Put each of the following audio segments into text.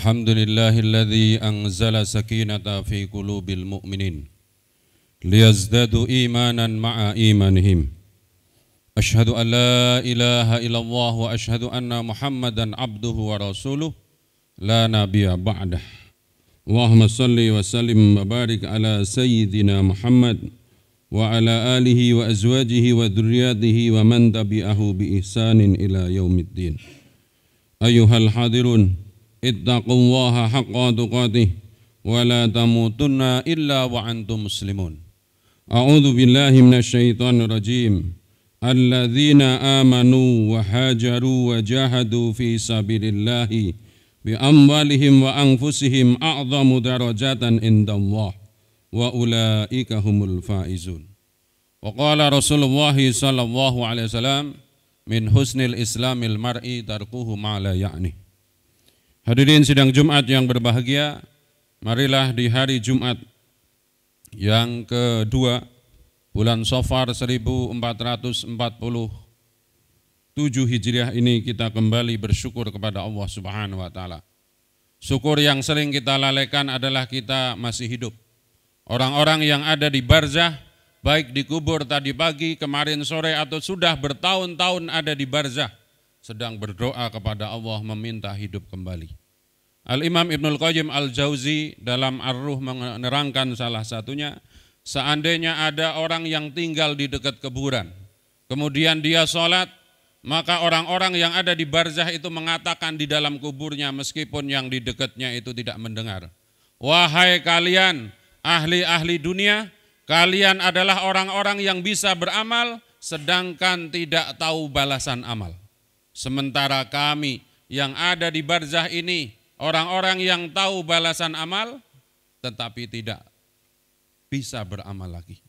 الحمد لله الذي أنزل سكينة في قلوب المؤمنين ليزدادوا إيمانا مع إيمانهم. أشهد أن لا إله إلا الله وأشهد أن محمدا عبده ورسوله لا نبي بعده. اللهم صل وسلم وبارك على سيدنا محمد وعلى آله وأزواجه وذرياته ومن تبعه بإحسان إلى يوم الدين. أيها الحاضرون اتقوا الله حق تقاته ولا تموتن إلا وأنتم مسلمون. أعوذ بالله من الشيطان الرجيم. الذين آمنوا وهاجروا وجاهدوا في سبيل الله بأموالهم وأنفسهم أعظم درجات عند الله وأولئك هم الفائزون. وقال رسول الله صلى الله عليه وسلم من حسن الإسلام المرء تركه ما لا يعنيه. Hadirin sidang Jumat yang berbahagia, marilah di hari Jumat yang kedua bulan Safar 1447 Hijriah ini kita kembali bersyukur kepada Allah Subhanahu wa taala. Syukur yang sering kita lalaikan adalah kita masih hidup. Orang-orang yang ada di barzah, baik dikubur tadi pagi, kemarin sore atau sudah bertahun-tahun ada di barzah, sedang berdoa kepada Allah meminta hidup kembali. Al-Imam Ibnul Qayyim Al-Jauzi dalam Ar-Ruh menerangkan salah satunya, seandainya ada orang yang tinggal di dekat kuburan, kemudian dia sholat, maka orang-orang yang ada di barzah itu mengatakan di dalam kuburnya meskipun yang di dekatnya itu tidak mendengar, wahai kalian ahli-ahli dunia, kalian adalah orang-orang yang bisa beramal sedangkan tidak tahu balasan amal. Sementara kami yang ada di barzah ini, orang-orang yang tahu balasan amal tetapi tidak bisa beramal lagi.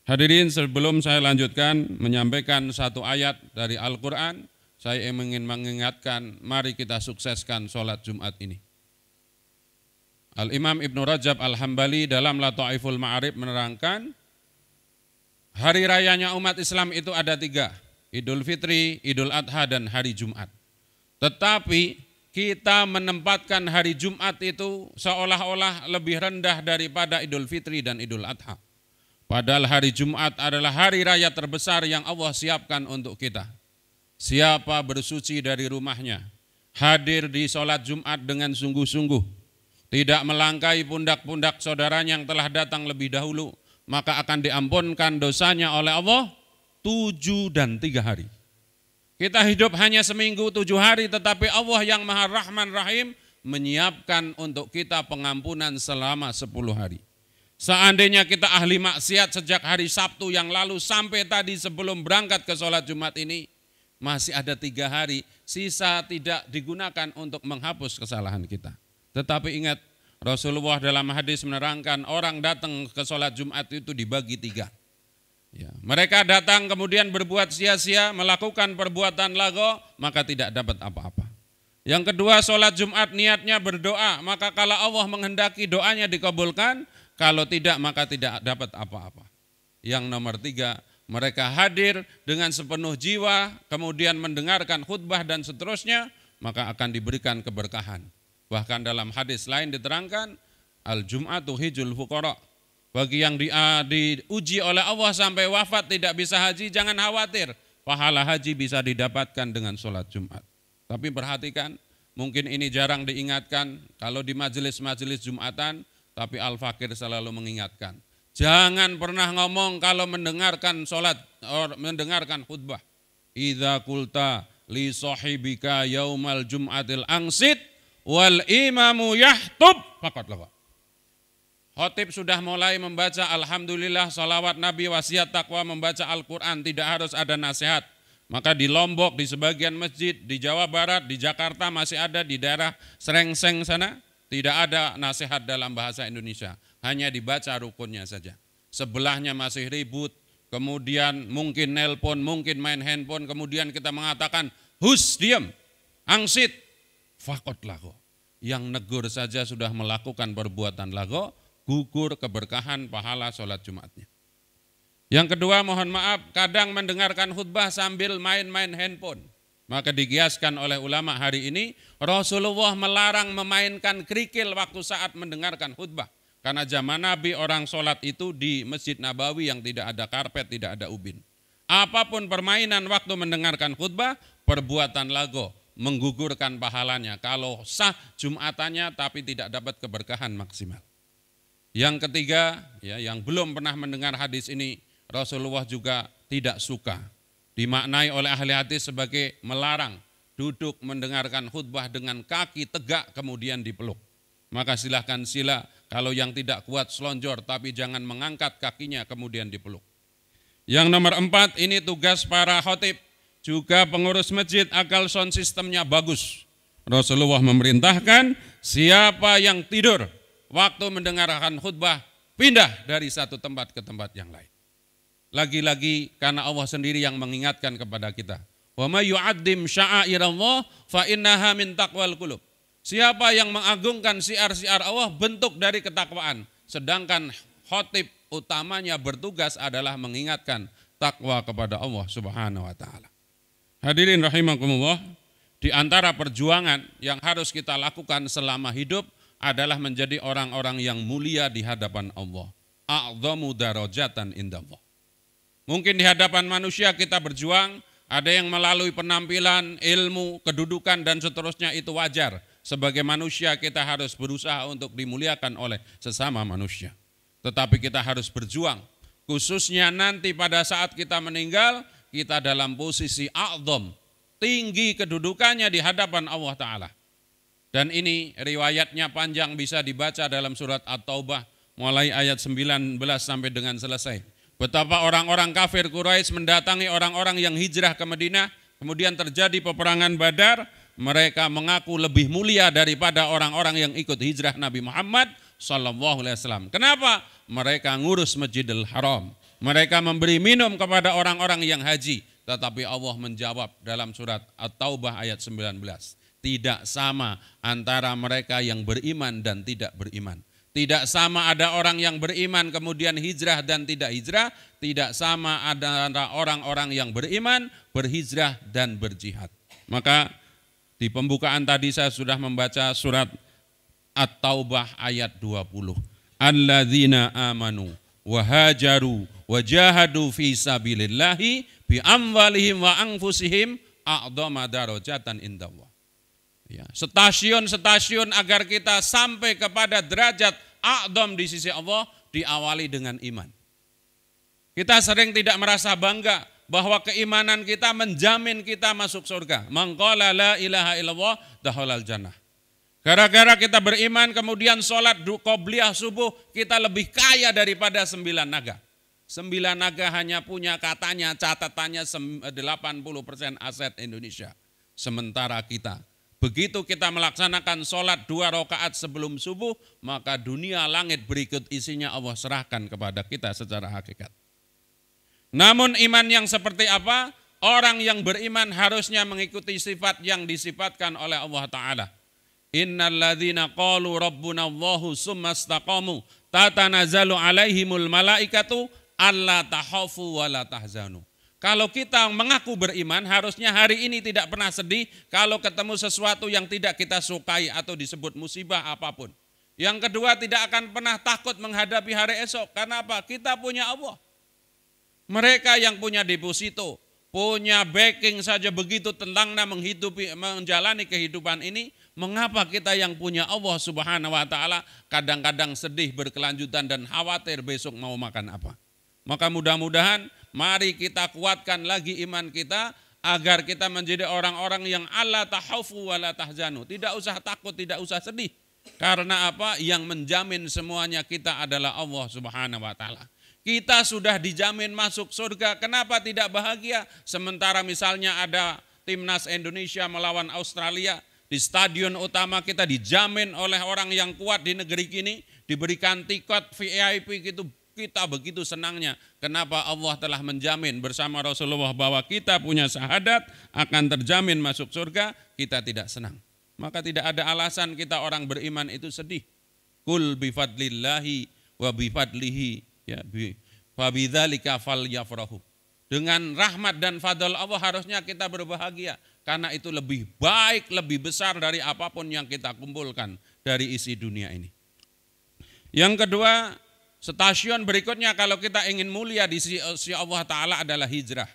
Hadirin, sebelum saya lanjutkan menyampaikan satu ayat dari Al-Quran, saya ingin mengingatkan, mari kita sukseskan sholat Jumat ini. Al-Imam Ibnu Rajab Al-Hambali dalam Lataiful Ma'arif menerangkan, hari rayanya umat Islam itu ada 3, Idul Fitri, Idul Adha, dan hari Jumat. Tetapi kita menempatkan hari Jumat itu seolah-olah lebih rendah daripada Idul Fitri dan Idul Adha. Padahal hari Jumat adalah hari raya terbesar yang Allah siapkan untuk kita. Siapa bersuci dari rumahnya, hadir di sholat Jumat dengan sungguh-sungguh, tidak melangkai pundak-pundak saudaranya yang telah datang lebih dahulu, maka akan diampunkan dosanya oleh Allah 7 dan 3 hari. Kita hidup hanya seminggu 7 hari, tetapi Allah yang Maha Rahman Rahim menyiapkan untuk kita pengampunan selama 10 hari. Seandainya kita ahli maksiat sejak hari Sabtu yang lalu sampai tadi sebelum berangkat ke sholat Jumat ini, masih ada 3 hari, sisa tidak digunakan untuk menghapus kesalahan kita. Tetapi ingat, Rasulullah dalam hadis menerangkan orang datang ke sholat Jumat itu dibagi 3. Ya, mereka datang kemudian berbuat sia-sia, melakukan perbuatan lago, maka tidak dapat apa-apa. Yang kedua, sholat Jumat niatnya berdoa, maka kalau Allah menghendaki doanya dikabulkan, kalau tidak maka tidak dapat apa-apa. Yang nomor 3, mereka hadir dengan sepenuh jiwa, kemudian mendengarkan khutbah dan seterusnya, maka akan diberikan keberkahan. Bahkan dalam hadis lain diterangkan, al-jum'atu hijjul fuqara. Bagi yang diuji oleh Allah sampai wafat tidak bisa haji, jangan khawatir, pahala haji bisa didapatkan dengan sholat Jumat. Tapi perhatikan, mungkin ini jarang diingatkan kalau di majelis-majelis Jumatan, tapi Al-Fakir selalu mengingatkan. Jangan pernah ngomong kalau mendengarkan sholat, mendengarkan khutbah. Idza qulta li sahibika yaumal jum'atil angsit wal imamu yahtub faqad lawa. Khotib sudah mulai membaca Alhamdulillah, salawat Nabi, wasiat takwa, membaca Al-Quran, tidak harus ada nasihat. Maka di Lombok, di sebagian masjid, di Jawa Barat, di Jakarta masih ada, di daerah Srengseng sana, tidak ada nasihat dalam bahasa Indonesia. Hanya dibaca rukunnya saja. Sebelahnya masih ribut, kemudian mungkin nelpon, mungkin main handphone, kemudian kita mengatakan, hus, diam, angsit, fakot lago. Yang negur saja sudah melakukan perbuatan lago, gugur keberkahan pahala sholat Jumatnya. Yang kedua, mohon maaf, kadang mendengarkan khutbah sambil main-main handphone. Maka dikiaskan oleh ulama hari ini, Rasulullah melarang memainkan kerikil waktu saat mendengarkan khutbah. Karena zaman Nabi orang sholat itu di Masjid Nabawi yang tidak ada karpet, tidak ada ubin. Apapun permainan waktu mendengarkan khutbah, perbuatan lago, menggugurkan pahalanya. Kalau sah Jumatannya tapi tidak dapat keberkahan maksimal. Yang ketiga, ya, yang belum pernah mendengar hadis ini, Rasulullah juga tidak suka. Dimaknai oleh ahli hadis sebagai melarang duduk mendengarkan khutbah dengan kaki tegak kemudian dipeluk. Maka silahkan sila, kalau yang tidak kuat selonjor tapi jangan mengangkat kakinya kemudian dipeluk. Yang nomor 4, ini tugas para khotib, juga pengurus masjid agar sound sistemnya bagus. Rasulullah memerintahkan siapa yang tidur waktu mendengarkan khutbah pindah dari satu tempat ke tempat yang lain. Lagi-lagi karena Allah sendiri yang mengingatkan kepada kita. Wa may yu'azzim sya'airallah fa innaha min taqwal qulub. Siapa yang mengagungkan siar-siar Allah bentuk dari ketakwaan. Sedangkan khotib utamanya bertugas adalah mengingatkan takwa kepada Allah Subhanahu wa taala. Hadirin rahimakumullah, di antara perjuangan yang harus kita lakukan selama hidup adalah menjadi orang-orang yang mulia di hadapan Allah. A'dhamu darajatan indallah. Mungkin di hadapan manusia kita berjuang, ada yang melalui penampilan, ilmu, kedudukan dan seterusnya, itu wajar. Sebagai manusia kita harus berusaha untuk dimuliakan oleh sesama manusia. Tetapi kita harus berjuang, khususnya nanti pada saat kita meninggal, kita dalam posisi a'dham, tinggi kedudukannya di hadapan Allah Ta'ala. Dan ini riwayatnya panjang, bisa dibaca dalam surat At-Taubah mulai ayat 19 sampai dengan selesai. Betapa orang-orang kafir Quraisy mendatangi orang-orang yang hijrah ke Madinah, kemudian terjadi peperangan Badar, mereka mengaku lebih mulia daripada orang-orang yang ikut hijrah Nabi Muhammad SAW. Kenapa? Mereka ngurus Masjidil Haram, mereka memberi minum kepada orang-orang yang haji. Tetapi Allah menjawab dalam surat At-Taubah ayat 19, tidak sama antara mereka yang beriman dan tidak beriman. Tidak sama ada orang yang beriman kemudian hijrah dan tidak hijrah. Tidak sama ada orang-orang yang beriman, berhijrah dan berjihad. Maka di pembukaan tadi saya sudah membaca surat At-Taubah ayat 20. Alladzina amanu wa hajaru wa jahadu fi sabilillahi bi amwalihim wa anfusihim a'dhama darajatan indallah. Ya, stasiun-stasiun agar kita sampai kepada derajat a'dham di sisi Allah diawali dengan iman. Kita sering tidak merasa bangga bahwa keimanan kita menjamin kita masuk surga. Man qala la ilaha illallah dakhalal jannah. Gara-gara kita beriman kemudian sholat qobliyah subuh, kita lebih kaya daripada 9 naga. 9 naga hanya punya katanya catatannya 80% aset Indonesia. Sementara kita, begitu kita melaksanakan sholat 2 rakaat sebelum subuh, maka dunia langit berikut isinya Allah serahkan kepada kita secara hakikat. Namun iman yang seperti apa? Orang yang beriman harusnya mengikuti sifat yang disifatkan oleh Allah Ta'ala. Innal ladzina qalu rabbuna Allahu summa istaqamu tatanazzalu alaihimul malaikatu alla takhafu wa la tahzanu. Kalau kita mengaku beriman, harusnya hari ini tidak pernah sedih kalau ketemu sesuatu yang tidak kita sukai atau disebut musibah apapun. Yang kedua, tidak akan pernah takut menghadapi hari esok. Karena apa? Kita punya Allah. Mereka yang punya deposito, punya backing saja begitu tentangnya menjalani kehidupan ini, mengapa kita yang punya Allah Subhanahu wa taala kadang-kadang sedih berkelanjutan dan khawatir besok mau makan apa? Maka mudah-mudahan mari kita kuatkan lagi iman kita agar kita menjadi orang-orang yang alla tahaufu wa la tahzanu. Tidak usah takut, tidak usah sedih. Karena apa? Yang menjamin semuanya kita adalah Allah Subhanahu wa taala. Kita sudah dijamin masuk surga, kenapa tidak bahagia? Sementara misalnya ada timnas Indonesia melawan Australia, di stadion utama kita dijamin oleh orang yang kuat di negeri ini, diberikan tiket VIP gitu, kita begitu senangnya. Kenapa? Allah telah menjamin bersama Rasulullah bahwa kita punya syahadat, akan terjamin masuk surga, kita tidak senang. Maka tidak ada alasan kita orang beriman itu sedih. Kul bifadlillahi wa bifadlihi, ya, fabidzalika falyafrahu. dengan rahmat dan fadl Allah harusnya kita berbahagia. Karena itu lebih baik, lebih besar dari apapun yang kita kumpulkan dari isi dunia ini. Yang kedua, stasiun berikutnya kalau kita ingin mulia di sisi Allah Ta'ala adalah hijrah.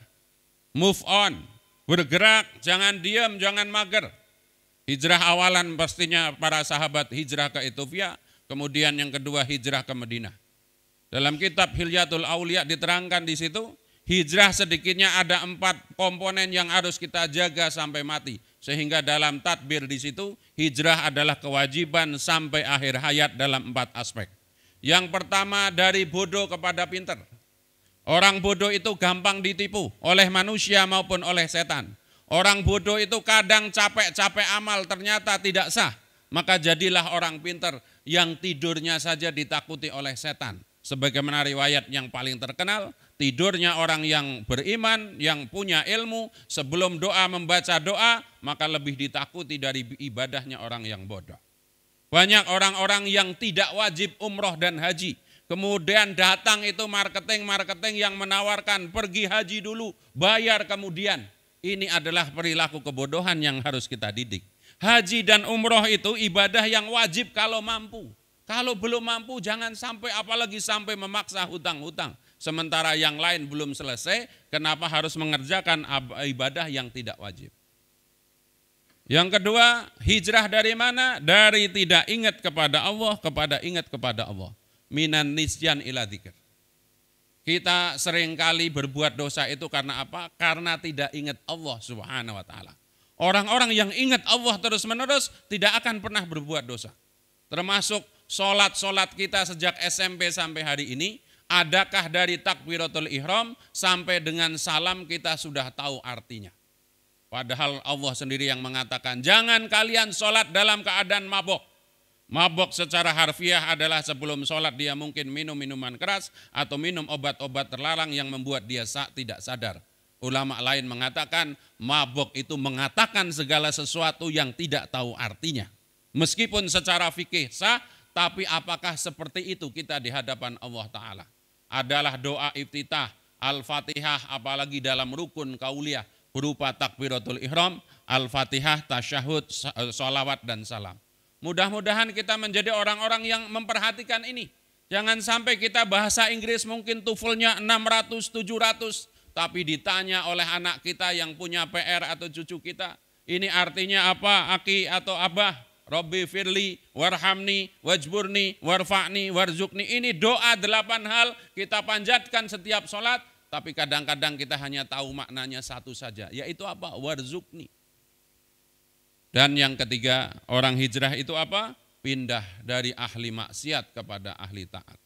Move on, bergerak, jangan diam, jangan mager. Hijrah awalan pastinya para sahabat hijrah ke Ethiopia, kemudian yang kedua hijrah ke Madinah. Dalam kitab Hilyatul Aulia diterangkan di situ, hijrah sedikitnya ada 4 komponen yang harus kita jaga sampai mati. Sehingga dalam tadbir di situ, hijrah adalah kewajiban sampai akhir hayat dalam 4 aspek. Yang pertama dari bodoh kepada pinter. Orang bodoh itu gampang ditipu oleh manusia maupun oleh setan. Orang bodoh itu kadang capek-capek amal ternyata tidak sah. Maka jadilah orang pinter yang tidurnya saja ditakuti oleh setan. Sebagaimana riwayat yang paling terkenal, tidurnya orang yang beriman, yang punya ilmu, sebelum doa membaca doa, maka lebih ditakuti dari ibadahnya orang yang bodoh. Banyak orang-orang yang tidak wajib umroh dan haji, kemudian datang itu marketing yang menawarkan pergi haji dulu, bayar kemudian. Ini adalah perilaku kebodohan yang harus kita didik. Haji dan umroh itu ibadah yang wajib kalau mampu. Kalau belum mampu jangan sampai, apalagi sampai memaksa hutang-hutang. Sementara yang lain belum selesai, kenapa harus mengerjakan ibadah yang tidak wajib? Yang kedua, hijrah dari mana? Dari tidak ingat kepada Allah kepada ingat kepada Allah. Minan nisyan ila dzikr. Kita seringkali berbuat dosa itu karena apa? Karena tidak ingat Allah Subhanahu wa taala. Orang-orang yang ingat Allah terus-menerus tidak akan pernah berbuat dosa. Termasuk sholat kita sejak SMP sampai hari ini, adakah dari takbiratul ihram sampai dengan salam kita sudah tahu artinya. Padahal Allah sendiri yang mengatakan, jangan kalian sholat dalam keadaan mabok. Mabok secara harfiah adalah sebelum sholat dia mungkin minum minuman keras atau minum obat-obat terlarang yang membuat dia tidak sadar. Ulama lain mengatakan mabok itu mengatakan segala sesuatu yang tidak tahu artinya. Meskipun secara fikih sah, tapi apakah seperti itu kita di hadapan Allah Ta'ala? Adalah doa iftitah, Al-Fatihah, apalagi dalam rukun kauliyah berupa takbiratul ihram, Al-Fatihah, tasyahud, sholawat dan salam. Mudah-mudahan kita menjadi orang-orang yang memperhatikan ini. Jangan sampai kita bahasa Inggris mungkin TOEFL-nya 600, 700, tapi ditanya oleh anak kita yang punya PR atau cucu kita, ini artinya apa, aki atau abah? Robbi firli, warhamni, wajburni, warfa'ni, warzukni. Ini doa 8 hal kita panjatkan setiap sholat, tapi kadang-kadang kita hanya tahu maknanya satu saja, yaitu apa? Warzukni. Dan yang ketiga, orang hijrah itu apa? Pindah dari ahli maksiat kepada ahli taat.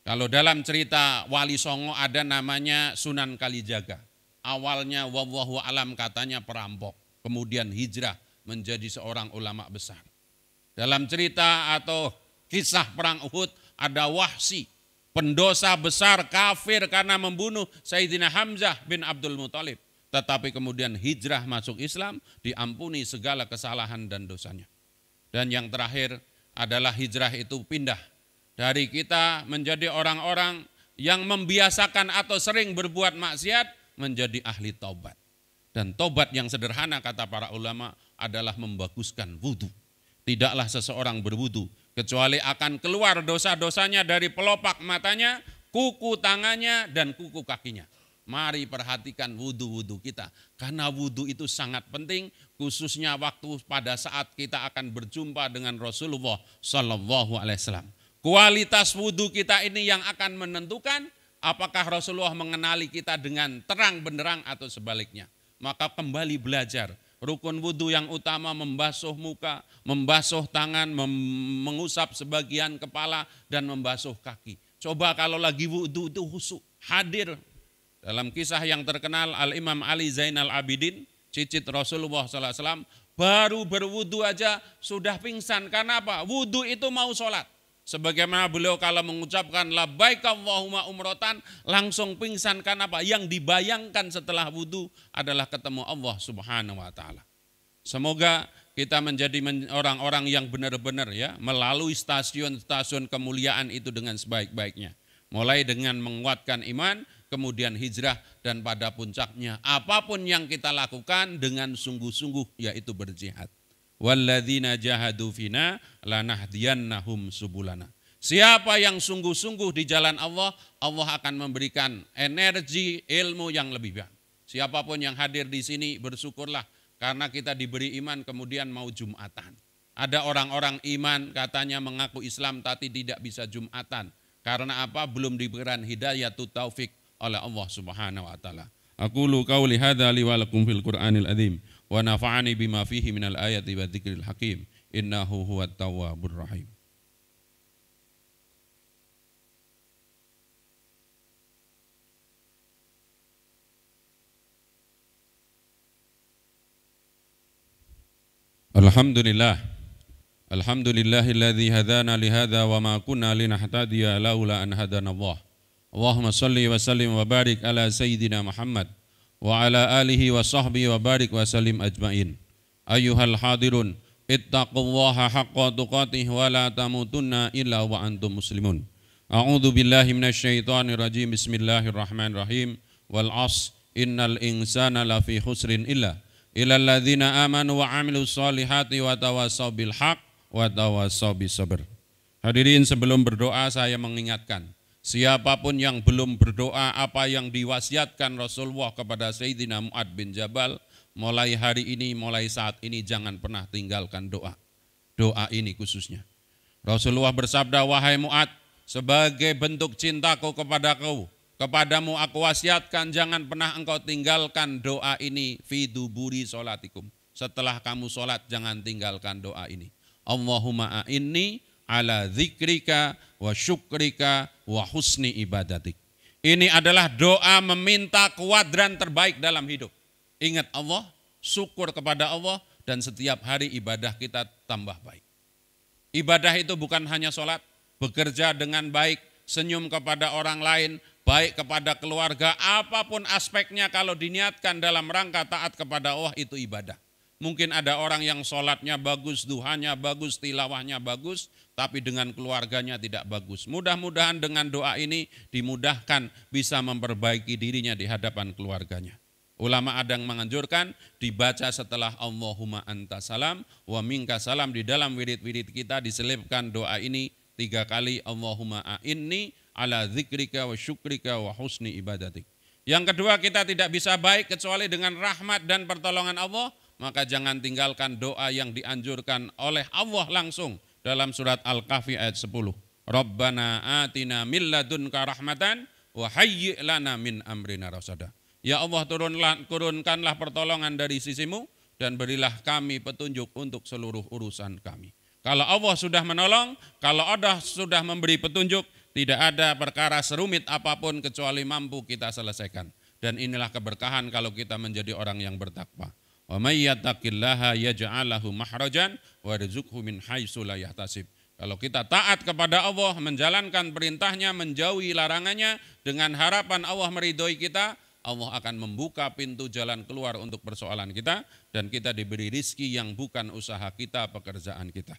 Kalau dalam cerita Wali Songo ada namanya Sunan Kalijaga. Awalnya wallahu alam katanya perampok, kemudian hijrah menjadi seorang ulama besar. Dalam cerita atau kisah perang Uhud ada Wahsy, pendosa besar kafir karena membunuh Sayyidina Hamzah bin Abdul Muthalib. Tetapi kemudian hijrah masuk Islam, diampuni segala kesalahan dan dosanya. Dan yang terakhir adalah hijrah itu pindah dari kita menjadi orang-orang yang membiasakan atau sering berbuat maksiat menjadi ahli taubat. Dan taubat yang sederhana kata para ulama adalah membaguskan wudu. Tidaklah seseorang berwudu kecuali akan keluar dosa-dosanya dari pelopak matanya, kuku tangannya dan kuku kakinya. Mari perhatikan wudu-wudu kita, karena wudu itu sangat penting, khususnya waktu pada saat kita akan berjumpa dengan Rasulullah Sallallahu Alaihi Wasallam. Kualitas wudu kita ini yang akan menentukan apakah Rasulullah mengenali kita dengan terang benderang atau sebaliknya. Maka kembali belajar. Rukun wudu yang utama membasuh muka, membasuh tangan, mengusap sebagian kepala dan membasuh kaki. Coba kalau lagi wudu itu khusyuk, hadir. Dalam kisah yang terkenal Al-Imam Ali Zainal Abidin, cicit Rasulullah SAW, baru berwudu aja sudah pingsan. Karena apa? Wudu itu mau sholat. Sebagaimana beliau kalau mengucapkan labbaik Allahumma umrotan langsung pingsan. Karena apa? Yang dibayangkan setelah wudu adalah ketemu Allah Subhanahu wa taala. Semoga kita menjadi orang-orang yang benar-benar ya melalui stasiun-stasiun kemuliaan itu dengan sebaik-baiknya. Mulai dengan menguatkan iman, kemudian hijrah, dan pada puncaknya apapun yang kita lakukan dengan sungguh-sungguh, yaitu berjihad. Walladzina jahadu fina lanahdiyannahum subulana. Siapa yang sungguh-sungguh di jalan Allah, Allah akan memberikan energi, ilmu yang lebih baik. Siapapun yang hadir di sini bersyukurlah karena kita diberi iman kemudian mau Jumatan. Ada orang-orang iman katanya mengaku Islam tapi tidak bisa Jumatan. Karena apa? Belum diberikan hidayatut taufik oleh Allah Subhanahu wa taala. Aqulu qauli hadza li wa lakum fil Qur'anil azim wa nafa'ani bima fihi minal ayati wa dzikril hakim. Innahu huwat tawwabur rahim. Alhamdulillah. Alhamdulillahilladzi hadana lihadza wa ma kunna linahtadiya laula an hadanallah. Allahumma salli wa sallim wa barik ala sayyidina Muhammad wa ala alihi wa sahbihi wa barik wa sallim ajmain. Ayyuhal hadirun, ittaqullaha haqqa tuqatih wa la tamutunna illa wa antum muslimun. A'udzu billahi minasyaitonir rajim. Bismillahirrahmanirrahim. Wal 'ashr innal insana lafi khusrin illa illalladzina amanu wa 'amilus solihati wa tawassaw bil haqq wa tawassaw bis sabr. Hadirin, sebelum berdoa saya mengingatkan, siapapun yang belum berdoa apa yang diwasiatkan Rasulullah kepada Sayyidina Mu'ad bin Jabal, mulai hari ini, mulai saat ini jangan pernah tinggalkan doa. Doa ini khususnya. Rasulullah bersabda, wahai Mu'ad, sebagai bentuk cintaku kepadamu aku wasiatkan jangan pernah engkau tinggalkan doa ini fi duburi sholatikum. Setelah kamu sholat jangan tinggalkan doa ini. Allahumma a'inni ala dzikrika wa syukrika wa husni ibadatik. Ini adalah doa meminta kuadran terbaik dalam hidup. Ingat Allah, syukur kepada Allah, dan setiap hari ibadah kita tambah baik. Ibadah itu bukan hanya sholat, bekerja dengan baik, senyum kepada orang lain, baik kepada keluarga, apapun aspeknya kalau diniatkan dalam rangka taat kepada Allah itu ibadah. Mungkin ada orang yang sholatnya bagus, duhanya bagus, tilawahnya bagus, tapi dengan keluarganya tidak bagus. Mudah-mudahan dengan doa ini dimudahkan bisa memperbaiki dirinya di hadapan keluarganya. Ulama ada yang menganjurkan dibaca setelah Allahumma anta salam wa minka salam. Di dalam wirid-wirid kita diselipkan doa ini 3 kali, Allahumma a'inni ala dzikrika wa syukrika wa husni ibadatik. Yang kedua, kita tidak bisa baik kecuali dengan rahmat dan pertolongan Allah, maka jangan tinggalkan doa yang dianjurkan oleh Allah langsung dalam surat Al-Kahfi ayat 10. Rabbana atina min ladunka rahmatan wa hayyi' lana min amrina rasada. Ya Allah, turunkanlah pertolongan dari sisimu dan berilah kami petunjuk untuk seluruh urusan kami. Kalau Allah sudah menolong, kalau Allah sudah memberi petunjuk, tidak ada perkara serumit apapun kecuali mampu kita selesaikan. Dan inilah keberkahan kalau kita menjadi orang yang bertakwa. Wa may yattaqillaha yaj'al lahu mahrajan wa yarzuqhu min haitsu la yahtasib. Kalau kita taat kepada Allah, menjalankan perintahnya, menjauhi larangannya, dengan harapan Allah meridhoi kita, Allah akan membuka pintu jalan keluar untuk persoalan kita, dan kita diberi rizki yang bukan usaha kita, pekerjaan kita.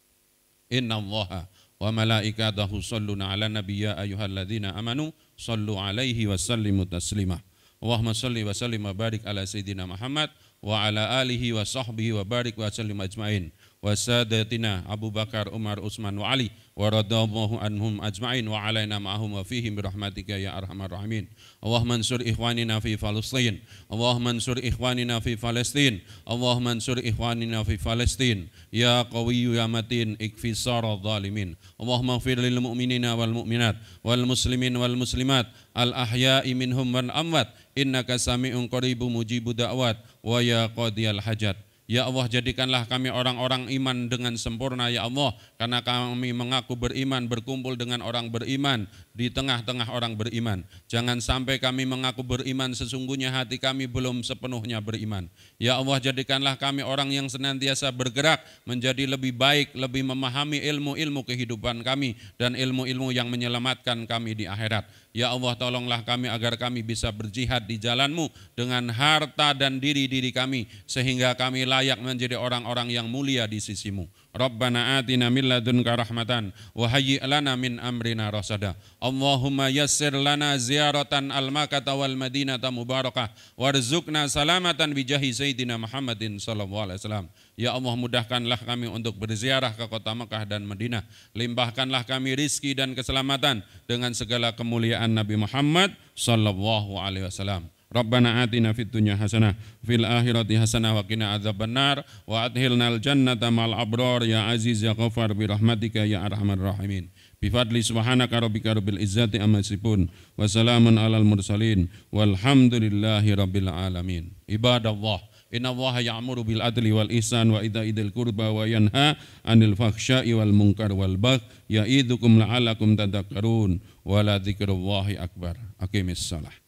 Innallaha wa malaikatahu shalluna 'alan nabiyyi ayyuhalladzina amanu shallu 'alaihi wa sallimu taslima. Allahumma shalli wa sallim wa barik ala sayyidina Muhammad wa ala alihi wa sahbihi wa barik wa sallim ajmain. Wa sadatina Abu Bakar, Umar, Utsman wa Ali wa radhiyallahu anhum ajmain wa alaina ma'ahum wa fihim birahmatika ya arhamar rahimin. Allahumma ansur ikhwanina fi Palestin. Allahumma ansur ikhwanina fi Palestin. Allahumma ansur ikhwanina fi Palestin. Ya qawiyyu ya matin ikfisar adh-dhalimin. Allahumma ighfir lil mu'minina wal mu'minat wal muslimin wal muslimat al ahya'i minhum wal amwat innaka sami'un qaribun mujibud da'wat wa ya qadiyal hajat. Ya Allah, jadikanlah kami orang-orang iman dengan sempurna ya Allah, karena kami mengaku beriman, berkumpul dengan orang beriman, di tengah-tengah orang beriman. Jangan sampai kami mengaku beriman, sesungguhnya hati kami belum sepenuhnya beriman. Ya Allah, jadikanlah kami orang yang senantiasa bergerak menjadi lebih baik, lebih memahami ilmu-ilmu kehidupan kami dan ilmu-ilmu yang menyelamatkan kami di akhirat. Ya Allah, tolonglah kami agar kami bisa berjihad di jalan-Mu dengan harta dan diri-diri kami, sehingga kami layak menjadi orang-orang yang mulia di sisi-Mu. Rabbana atina min ladunka rahmatan wa hayyi' lana min amrina rasada. Allahumma yassir lana ziyaratan al-Makkah wal Madinah mubarakah warzuqna salamatan bijahi sayyidina Muhammadin sallallahu alaihi wasallam. Ya Allah, mudahkanlah kami untuk berziarah ke kota Mekah dan Madinah. Limpahkanlah kami rizki dan keselamatan dengan segala kemuliaan Nabi Muhammad sallallahu alaihi wasallam. Rabbana atina fid dunya hasanah fil akhirati hasanah wa qina adzabannar wa adkhilnal jannata ma'al abrar ya aziz ya ghafar bi rahmatika ya arhamar rahimin. Bi fadli subhanaka rabbika rabbil izzati amma yasifun wa salamun alal mursalin walhamdulillahi rabbil alamin. Ibadallah, innallaha ya'muru bil adli wal ihsan wa ita'i dzil qurba wa yanha 'anil fahsya'i wal munkar wal baghi ya'idukum la'allakum tadhakkarun wa la dzikrullahi akbar. Aqimissalah.